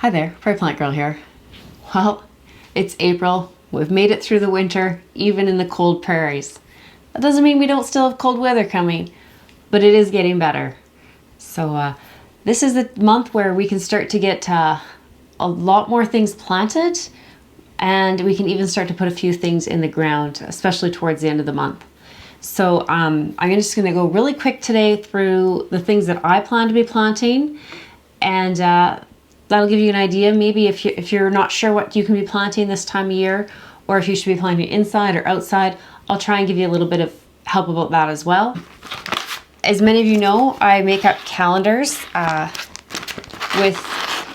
Hi there, Prairie Plant Girl here. Well, it's April. We've made it through the winter, even in the cold prairies. That doesn't mean we don't still have cold weather coming, but it is getting better. So this is the month where we can start to get a lot more things planted, and we can even start to put a few things in the ground, especially towards the end of the month. So I'm just going to go really quick today through the things that I plan to be planting, and that'll give you an idea maybe if you're not sure what you can be planting this time of year, or if you should be planting inside or outside. I'll try and give you a little bit of help about that as well. As many of you know, I make up calendars with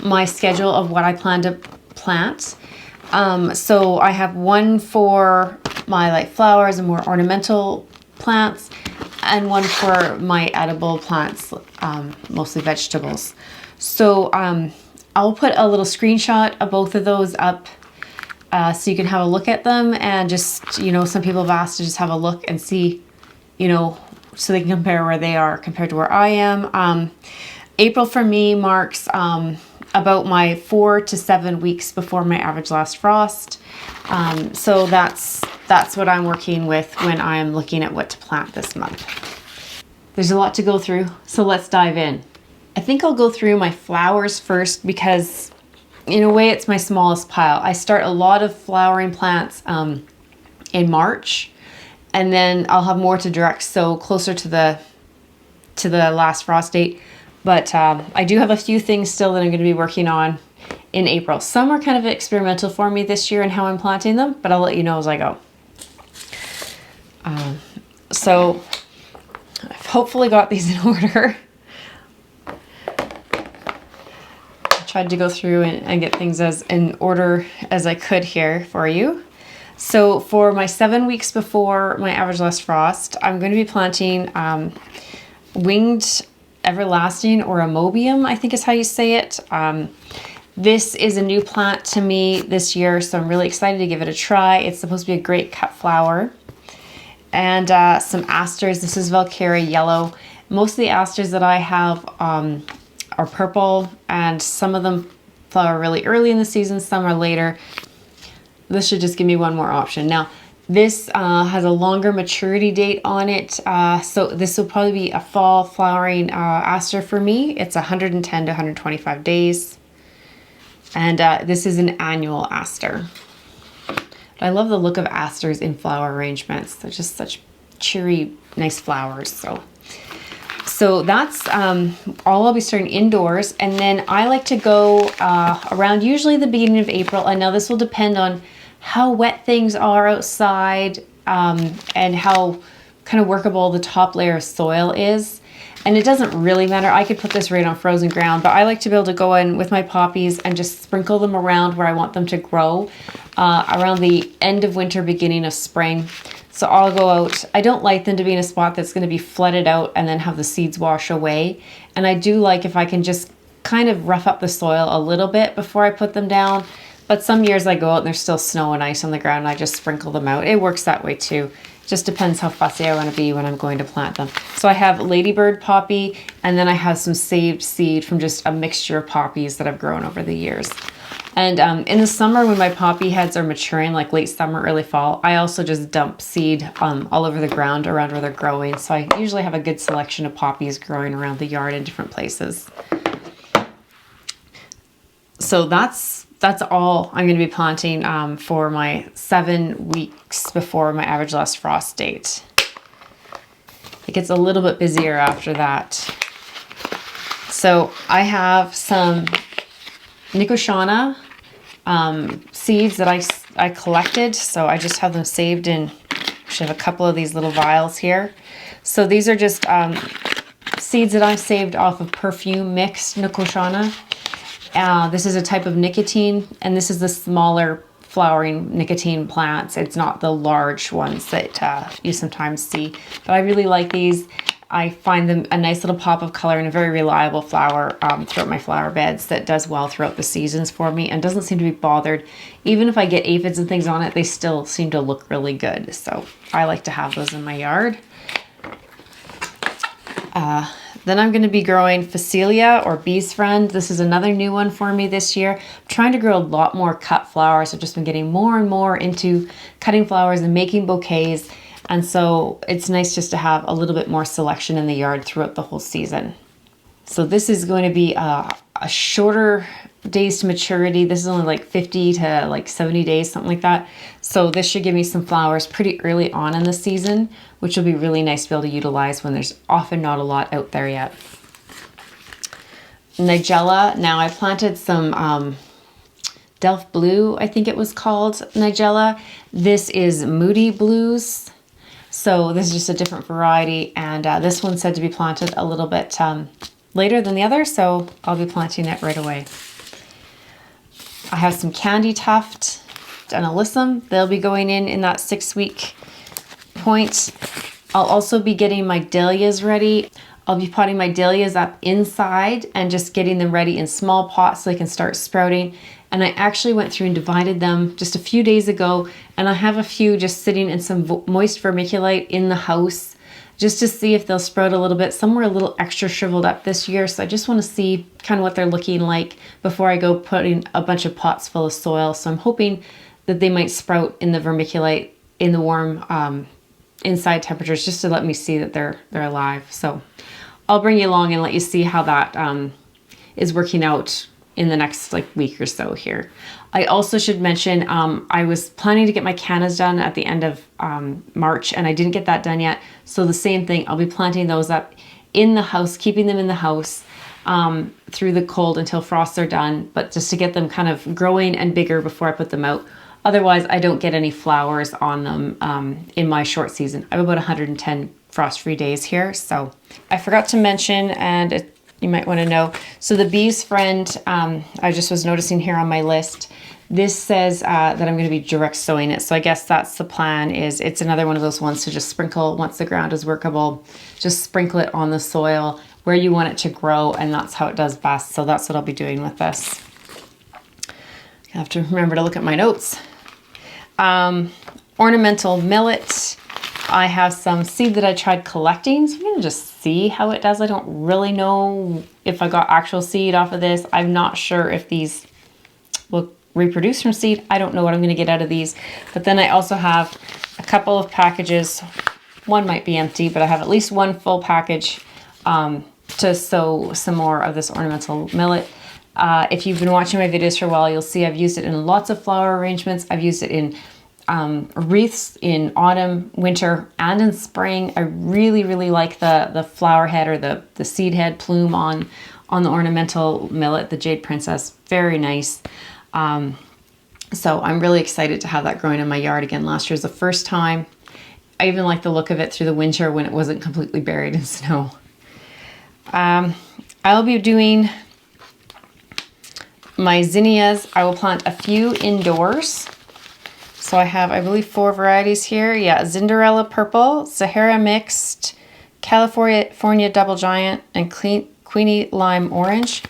my schedule of what I plan to plant. So I have one for my flowers and more ornamental plants, and one for my edible plants, mostly vegetables. So I'll put a little screenshot of both of those up so you can have a look at them, and just, some people have asked to just have a look and see, so they can compare where they are compared to where I am. April for me marks about my 4 to 7 weeks before my average last frost. So that's what I'm working with when I'm looking at what to plant this month. There's a lot to go through, so let's dive in. I think I'll go through my flowers first because in a way it's my smallest pile. I start a lot of flowering plants in March, and then I'll have more to direct sow closer to the last frost date. But I do have a few things still that I'm going to be working on in April. Some are kind of experimental for me this year in how I'm planting them, but I'll let you know as I go. So I've hopefully got these in order. Tried to go through and get things as in order as I could here for you. So for my 7 weeks before my average last frost, I'm going to be planting winged everlasting, or amobium, I think is how you say it. This is a new plant to me this year, so I'm really excited to give it a try. It's supposed to be a great cut flower. And some asters. This is Valkyria yellow. Most of the asters that I have are purple, and some of them flower really early in the season, some are later. This should just give me one more option. Now, this has a longer maturity date on it, so this will probably be a fall flowering aster for me. It's 110 to 125 days, and this is an annual aster. I love the look of asters in flower arrangements. They're just such cheery, nice flowers. So that's all I'll be starting indoors. And then I like to go around usually the beginning of April. I know this will depend on how wet things are outside and how kind of workable the top layer of soil is. And it doesn't really matter. I could put this right on frozen ground, but I like to be able to go in with my poppies and just sprinkle them around where I want them to grow around the end of winter, beginning of spring. So I'll go out. I don't like them to be in a spot that's going to be flooded out and then have the seeds wash away. And I do like if I can just kind of rough up the soil a little bit before I put them down. But some years I go out and there's still snow and ice on the ground and I just sprinkle them out. It works that way too. Just depends how fussy I want to be when I'm going to plant them. So I have ladybird poppy, and then I have some saved seed from just a mixture of poppies that I've grown over the years. And in the summer when my poppy heads are maturing, like late summer, early fall, I also just dump seed all over the ground around where they're growing. So I usually have a good selection of poppies growing around the yard in different places. So that's all I'm going to be planting for my 7 weeks before my average last frost date. It gets a little bit busier after that. So I have some Nicotiana seeds that I collected. So I just have them saved in, I have a couple of these little vials here. So these are just seeds that I saved off of perfume mixed Nicotiana. This is a type of nicotine, and this is the smaller flowering nicotine plants. It's not the large ones that you sometimes see, but I really like these. I find them a nice little pop of color and a very reliable flower throughout my flower beds that does well throughout the seasons for me and doesn't seem to be bothered. Even if I get aphids and things on it, they still seem to look really good. So I like to have those in my yard. Then I'm going to be growing Phacelia or Bee's Friend. This is another new one for me this year. I'm trying to grow a lot more cut flowers. I've just been getting more and more into cutting flowers and making bouquets. And so it's nice just to have a little bit more selection in the yard throughout the whole season. So this is going to be a shorter days to maturity. This is only like 50 to like 70 days, something like that. So this should give me some flowers pretty early on in the season, which will be really nice to be able to utilize when there's often not a lot out there yet. Nigella, now I planted some Delft Blue, I think it was called, Nigella. This is Moody Blues. So this is just a different variety, and this one's said to be planted a little bit later than the other, so I'll be planting it right away. I have some Candy Tuft and Alyssum. They'll be going in that 6-week point. I'll also be getting my dahlias ready. I'll be potting my dahlias up inside and just getting them ready in small pots so they can start sprouting. And I actually went through and divided them just a few days ago, and I have a few just sitting in some moist vermiculite in the house just to see if they'll sprout a little bit. Some were a little extra shriveled up this year, so I just want to see kind of what they're looking like before I go putting a bunch of pots full of soil. So I'm hoping that they might sprout in the vermiculite in the warm inside temperatures, just to let me see that they're alive. So I'll bring you along and let you see how that is working out in the next like week or so here. I also should mention I was planning to get my cannas done at the end of March, and I didn't get that done yet. So the same thing, I'll be planting those up in the house, keeping them in the house through the cold until frosts are done, but just to get them kind of growing and bigger before I put them out. Otherwise, I don't get any flowers on them in my short season. I have about 110 frost-free days here. So I forgot to mention, and you might want to know, so the Bee's Friend, I just was noticing here on my list, this says that I'm going to be direct sowing it. So I guess that's the plan. Is it's another one of those ones to just sprinkle once the ground is workable, just sprinkle it on the soil where you want it to grow, and that's how it does best. So that's what I'll be doing with this. I have to remember to look at my notes. Ornamental millet. I have some seed that I tried collecting, so I'm gonna just see how it does. I don't really know if I got actual seed off of this. I'm not sure if these will reproduce from seed. I don't know what I'm gonna get out of these. But then I also have a couple of packages. One might be empty, but I have at least one full package to sow some more of this ornamental millet. If you've been watching my videos for a while, you'll see I've used it in lots of flower arrangements. I've used it in wreaths in autumn, winter, and in spring. I really, really like the flower head or the seed head plume on the ornamental millet, the Jade Princess. Very nice. So I'm really excited to have that growing in my yard again. Last year was the first time. I even like the look of it through the winter when it wasn't completely buried in snow. I'll be doing my zinnias. I will plant a few indoors. So I have, I believe, 4 varieties here. Yeah, Zinderella Purple, Sahara Mixed, California Double Giant, and Queenie Lime Orange.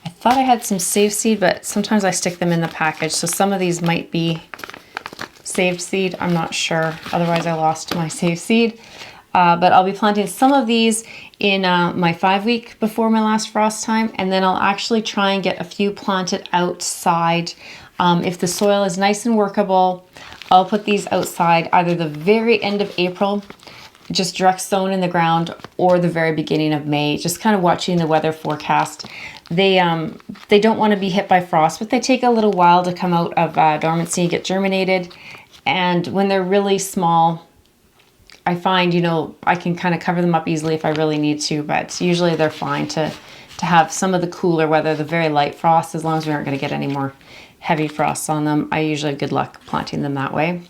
I thought I had some saved seed, but sometimes I stick them in the package. So some of these might be saved seed. I'm not sure. Otherwise, I lost my saved seed. But I'll be planting some of these in my 5-week before my last frost time. And then I'll actually try and get a few planted outside. If the soil is nice and workable, I'll put these outside either the very end of April, just direct sown in the ground, or the very beginning of May, just kind of watching the weather forecast. They don't want to be hit by frost, but they take a little while to come out of dormancy and get germinated. And when they're really small, I find, you know, I can kind of cover them up easily if I really need to, but usually they're fine to have some of the cooler weather, the very light frost, as long as we aren't going to get any more heavy frosts on them. I usually have good luck planting them that way.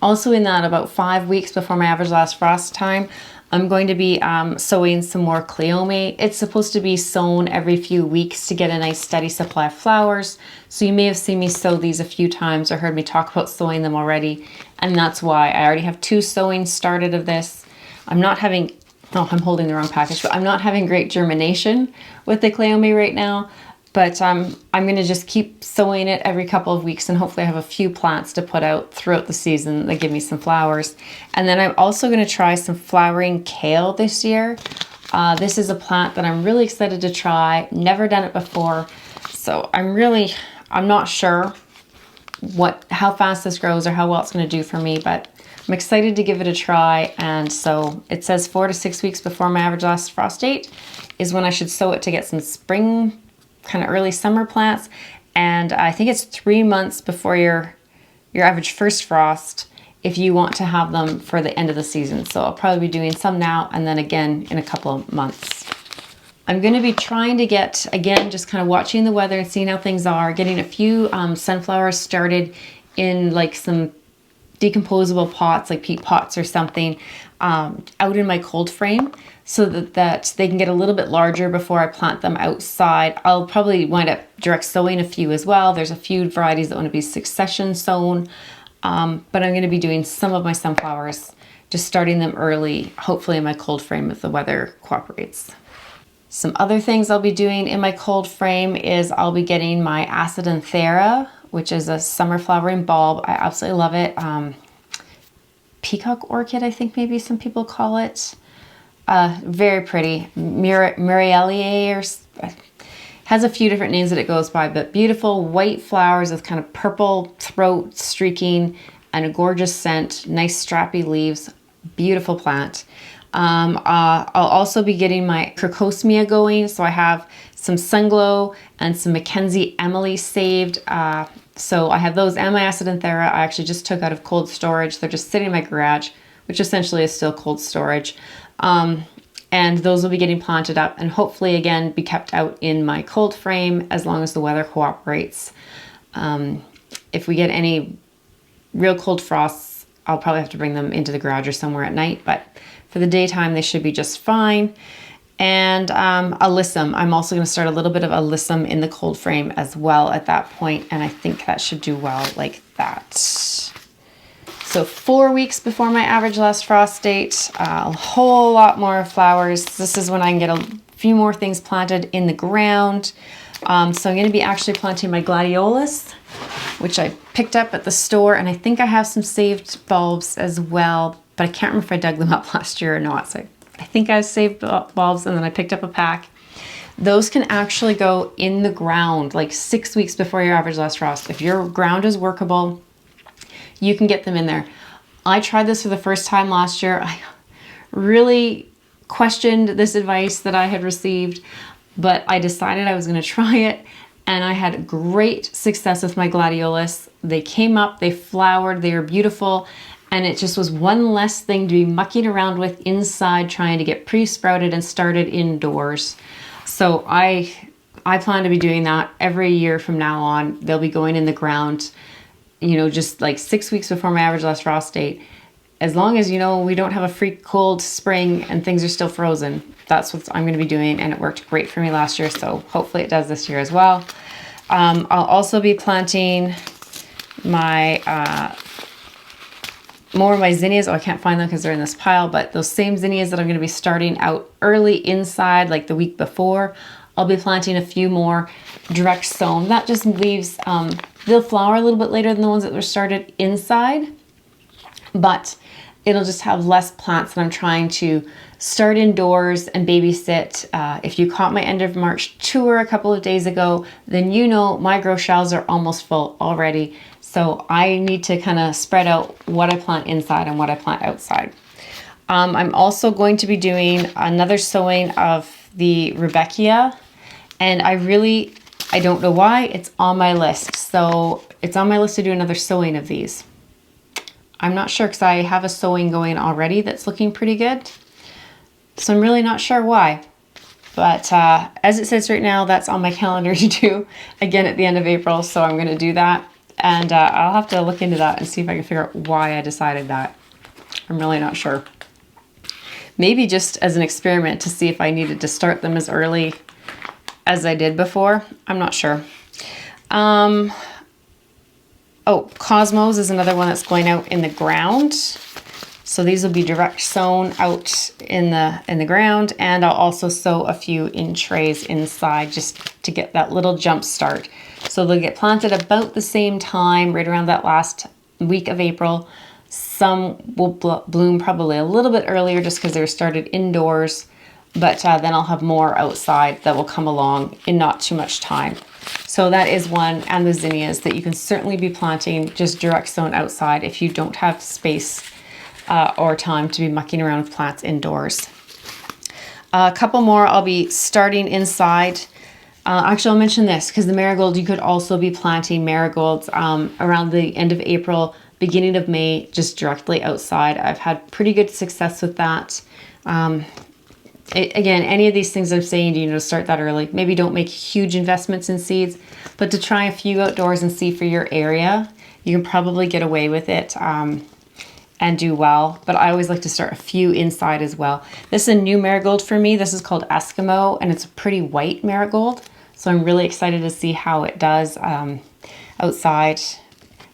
Also in that about 5 weeks before my average last frost time, I'm going to be sowing some more Cleome. It's supposed to be sown every few weeks to get a nice steady supply of flowers. So you may have seen me sow these a few times or heard me talk about sowing them already. And that's why I already have 2 sowings started of this. I'm not having, oh, I'm holding the wrong package, but I'm not having great germination with the Cleome right now. But I'm going to just keep sowing it every couple of weeks, and hopefully I have a few plants to put out throughout the season that give me some flowers. And then I'm also going to try some flowering kale this year. This is a plant that I'm really excited to try. Never done it before. So I'm not sure how fast this grows or how well it's going to do for me, but I'm excited to give it a try. And so it says 4 to 6 weeks before my average last frost date is when I should sow it to get some spring, kind of early summer plants. And I think it's 3 months before your average first frost if you want to have them for the end of the season. So I'll probably be doing some now and then again in a couple of months. I'm going to be trying to get, again, just kind of watching the weather and seeing how things are, getting a few sunflowers started in like some decomposable pots, like peat pots or something, out in my cold frame so that they can get a little bit larger before I plant them outside. I'll probably wind up direct sowing a few as well. There's a few varieties that want to be succession sown, but I'm going to be doing some of my sunflowers, just starting them early, hopefully in my cold frame if the weather cooperates. Some other things I'll be doing in my cold frame is I'll be getting my Acidanthera, which is a summer flowering bulb. I absolutely love it. Peacock orchid, I think maybe some people call it. Very pretty. Muriellier, has a few different names that it goes by, but beautiful white flowers with kind of purple throat streaking and a gorgeous scent, nice strappy leaves, beautiful plant. I'll also be getting my Crocosmia going. So I have some Sunglow and some Mackenzie Emily saved. So I have those and my Acidanthera I actually just took out of cold storage. They're just sitting in my garage, which essentially is still cold storage. And those will be getting planted up and hopefully again be kept out in my cold frame as long as the weather cooperates. If we get any real cold frosts, I'll probably have to bring them into the garage or somewhere at night, but for the daytime, they should be just fine. And alyssum, I'm also going to start a little bit of alyssum in the cold frame as well at that point, and I think that should do well like that. So 4 weeks before my average last frost date, a whole lot more flowers. This is when I can get a few more things planted in the ground. So I'm going to be actually planting my gladiolus, which I picked up at the store, and I think I have some saved bulbs as well, but I can't remember if I dug them up last year or not. So I think I saved bulbs and then I picked up a pack. Those can actually go in the ground like 6 weeks before your average last frost. If your ground is workable, you can get them in there. I tried this for the first time last year. I really questioned this advice that I had received, but I decided I was going to try it, and I had great success with my gladiolus. They came up, they flowered, they were beautiful, and it just was one less thing to be mucking around with inside trying to get pre-sprouted and started indoors. So I plan to be doing that every year from now on. They'll be going in the ground, you know, just like 6 weeks before my average last frost date. As long as, you know, we don't have a freak cold spring and things are still frozen, that's what I'm going to be doing, and it worked great for me last year, so hopefully it does this year as well. I'll also be planting my more of my zinnias. Oh, I can't find them because they're in this pile, but those same zinnias that I'm going to be starting out early inside, like the week before, I'll be planting a few more direct sown. That just leaves, they'll flower a little bit later than the ones that were started inside, but it'll just have less plants that I'm trying to start indoors and babysit. If you caught my end of March tour a couple of days ago, then you know my grow shelves are almost full already. So I need to kind of spread out what I plant inside and what I plant outside. I'm also going to be doing another sowing of the Rebecca, and I don't know why, it's on my list. So it's on my list to do another sowing of these. I'm not sure because I have a sowing going already that's looking pretty good. So I'm really not sure why. But as it says right now, that's on my calendar to do again at the end of April. So I'm going to do that. And I'll have to look into that and see if I can figure out why I decided that. I'm really not sure. Maybe just as an experiment to see if I needed to start them as early as I did before. I'm not sure. Oh, Cosmos is another one that's going out in the ground. So these will be direct sown out in the ground, and I'll also sow a few in trays inside just to get that little jump start. So they'll get planted about the same time, right around that last week of April. Some will bloom probably a little bit earlier just because they were started indoors. but then I'll have more outside that will come along in not too much time. So that is one, and the zinnias that you can certainly be planting just direct sown outside if you don't have space or time to be mucking around with plants indoors. A couple more I'll be starting inside. Actually, I'll mention this because the marigold, you could also be planting marigolds around the end of April, beginning of May, just directly outside. I've had pretty good success with that. Again, any of these things I'm saying to you, to start that early. Maybe don't make huge investments in seeds, but to try a few outdoors and see for your area, you can probably get away with it and do well. But I always like to start a few inside as well. This is a new marigold for me. This is called Eskimo, and it's a pretty white marigold. So I'm really excited to see how it does outside.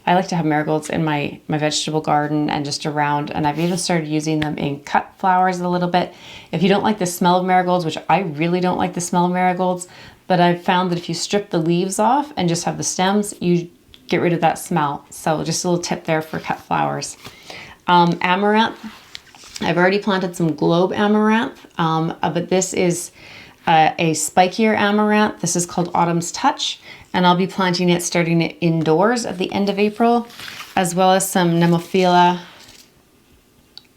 I like to have marigolds in my vegetable garden and just around, and I've even started using them in cut flowers a little bit. If you don't like the smell of marigolds, which I really don't like the smell of marigolds, but I've found that if you strip the leaves off and just have the stems, you get rid of that smell. So just a little tip there for cut flowers. Amaranth, I've already planted some globe amaranth, but this is a spikier amaranth. This is called Autumn's Touch, and I'll be planting it, starting it indoors at the end of April, as well as some Nemophila,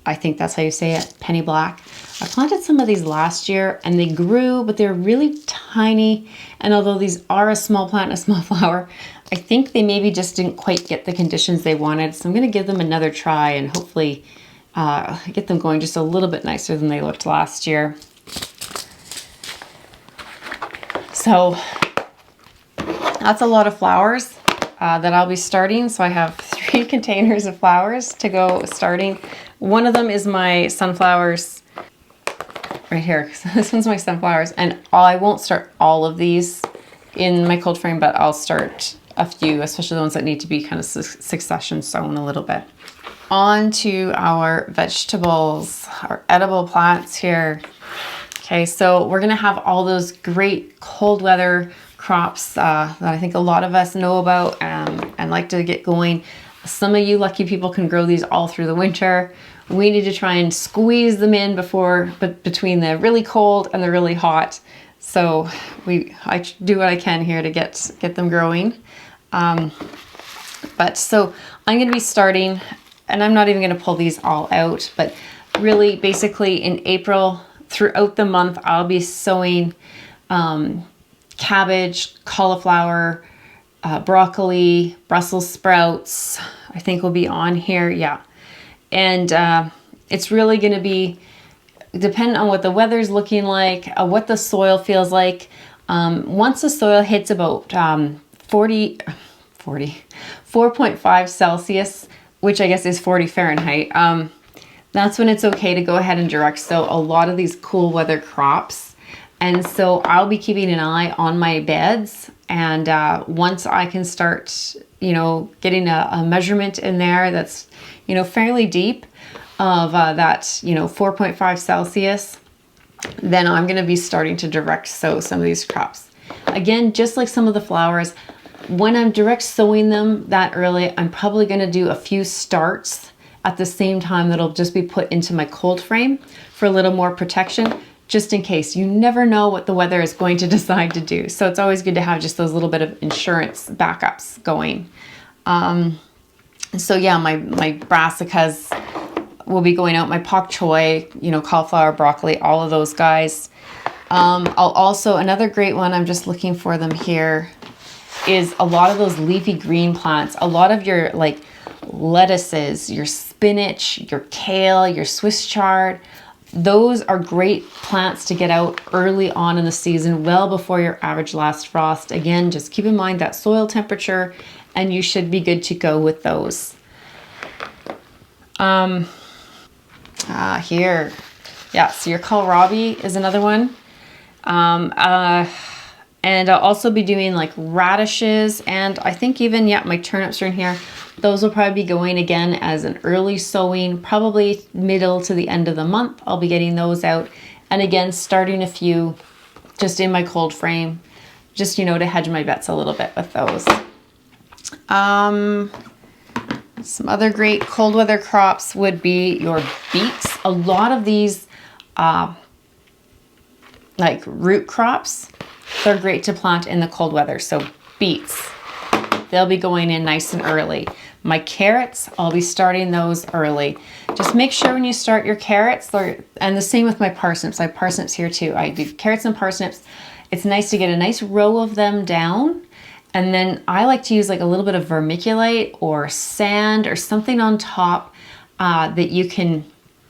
I think that's how you say it, penny black. I planted some of these last year and they grew, but they're really tiny. And although these are a small plant and a small flower, I think they maybe just didn't quite get the conditions they wanted. So I'm going to give them another try and hopefully get them going just a little bit nicer than they looked last year. So that's a lot of flowers that I'll be starting. So I have 3 containers of flowers to go starting. One of them is my sunflowers right here. So this one's my sunflowers, and I won't start all of these in my cold frame, but I'll start a few, especially the ones that need to be kind of succession sown a little bit. On to our vegetables, our edible plants here. Okay, so we're gonna have all those great cold weather crops that I think a lot of us know about and like to get going. Some of you lucky people can grow these all through the winter. We need to try and squeeze them in between the really cold and the really hot. So I do what I can here to get them growing. But so I'm going to be starting, and I'm not even going to pull these all out, but really basically in April throughout the month, I'll be sowing cabbage, cauliflower, broccoli, Brussels sprouts, I think will be on here. Yeah. And it's really going to be dependent on what the weather's looking like, what the soil feels like. Once the soil hits about 4.5 Celsius, which I guess is 40 Fahrenheit, that's when it's okay to go ahead and direct sow a lot of these cool weather crops. And so I'll be keeping an eye on my beds, and once I can start, getting a measurement in there that's, fairly deep of that, 4.5 Celsius, then I'm going to be starting to direct sow some of these crops. Again, just like some of the flowers, when I'm direct sowing them that early, I'm probably going to do a few starts at the same time that'll just be put into my cold frame for a little more protection, just in case. You never know what the weather is going to decide to do. So it's always good to have just those little bit of insurance backups going. So yeah, my brassicas will be going out, my pak choi, cauliflower, broccoli, all of those guys. I'll also, another great one, I'm just looking for them here, is a lot of those leafy green plants. A lot of your lettuces, your spinach, your kale, your Swiss chard, those are great plants to get out early on in the season, well before your average last frost. Again, just keep in mind that soil temperature, and you should be good to go with those. Here. Yeah, so your kohlrabi is another one. And I'll also be doing radishes, and I think even, my turnips are in here. Those will probably be going again as an early sowing, probably middle to the end of the month. I'll be getting those out. And again, starting a few just in my cold frame, just, to hedge my bets a little bit with those. Some other great cold weather crops would be your beets. A lot of these like root crops, they're great to plant in the cold weather. So beets, they'll be going in nice and early. My carrots, I'll be starting those early. Just make sure when you start your carrots, and the same with my parsnips. I have parsnips here too. I do carrots and parsnips. It's nice to get a nice row of them down. And then I like to use like a little bit of vermiculite or sand or something on top that you can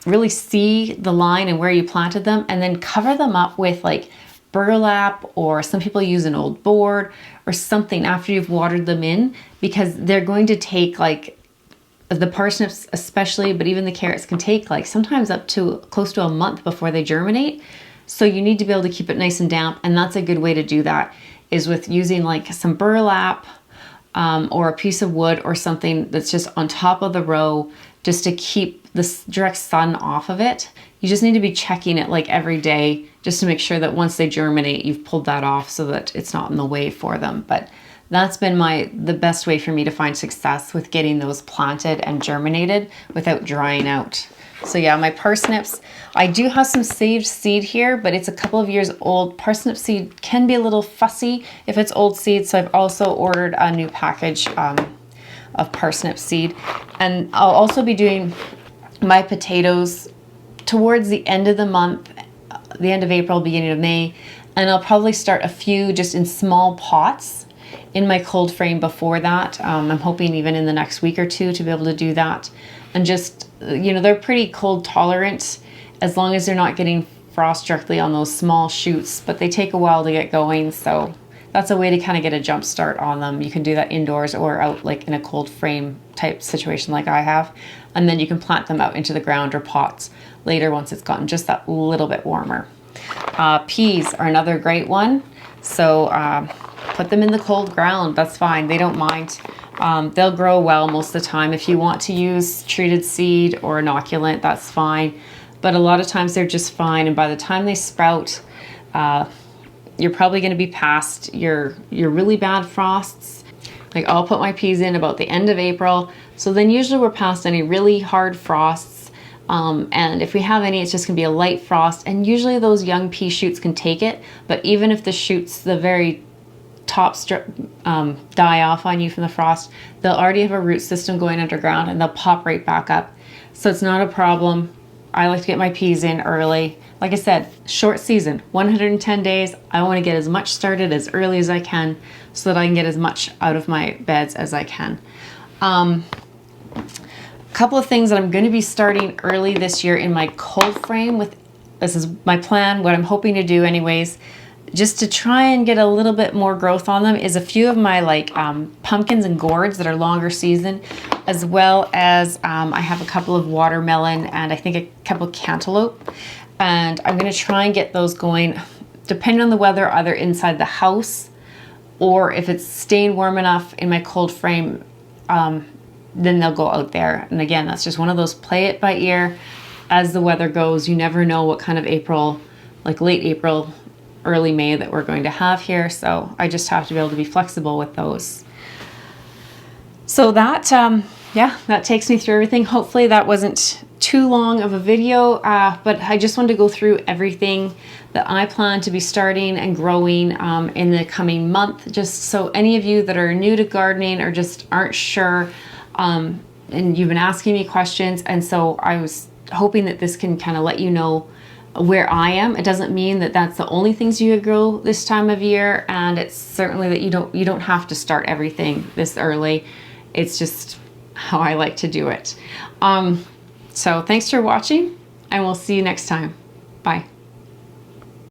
really see the line and where you planted them, and then cover them up with like burlap, or some people use an old board or something after you've watered them in, because they're going to take, like the parsnips especially, but even the carrots can take like sometimes up to close to a month before they germinate. So you need to be able to keep it nice and damp, and that's a good way to do that is with using like some burlap or a piece of wood or something that's just on top of the row, just to keep the direct sun off of it. You just need to be checking it like every day, just to make sure that once they germinate, you've pulled that off so that it's not in the way for them. But that's been the best way for me to find success with getting those planted and germinated without drying out. So yeah, my parsnips, I do have some saved seed here, but it's a couple of years old. Parsnip seed can be a little fussy if it's old seed, so I've also ordered a new package of parsnip seed. And I'll also be doing my potatoes towards the end of the month, the end of April, beginning of May, and I'll probably start a few just in small pots in my cold frame before that. I'm hoping even in the next week or two to be able to do that. And just, you know, they're pretty cold tolerant as long as they're not getting frost directly on those small shoots, but they take a while to get going. So that's a way to kind of get a jump start on them. You can do that indoors or out like in a cold frame type situation like I have. And then you can plant them out into the ground or pots later once it's gotten just that little bit warmer. Peas are another great one. So put them in the cold ground. That's fine. They don't mind. They'll grow well most of the time. If you want to use treated seed or inoculant, that's fine. But a lot of times they're just fine. And by the time they sprout, you're probably going to be past your really bad frosts. Like I'll put my peas in about the end of April. So then usually we're past any really hard frosts. And if we have any, it's just gonna be a light frost. And usually those young pea shoots can take it. But even if the shoots, the very top strip, die off on you from the frost, they'll already have a root system going underground and they'll pop right back up. So it's not a problem. I like to get my peas in early. Like I said, short season, 110 days. I want to get as much started as early as I can so that I can get as much out of my beds as I can. A couple of things that I'm going to be starting early this year in my cold frame with, this is my plan, what I'm hoping to do anyways, just to try and get a little bit more growth on them, is a few of my like pumpkins and gourds that are longer season, as well as I have a couple of watermelon and I think a couple of cantaloupe. And I'm going to try and get those going, depending on the weather, either inside the house, or if it's staying warm enough in my cold frame, then they'll go out there. And again, that's just one of those play it by ear as the weather goes. You never know what kind of April, like late April, early May that we're going to have here. So I just have to be able to be flexible with those. So that, yeah, that takes me through everything. Hopefully that wasn't too long of a video, but I just wanted to go through everything that I plan to be starting and growing in the coming month, just so any of you that are new to gardening or just aren't sure, and you've been asking me questions, and so I was hoping that this can kind of let you know where I am. It doesn't mean that that's the only things you grow this time of year, and it's certainly that you don't have to start everything this early. It's just how I like to do it. So thanks for watching, and we'll see you next time. Bye.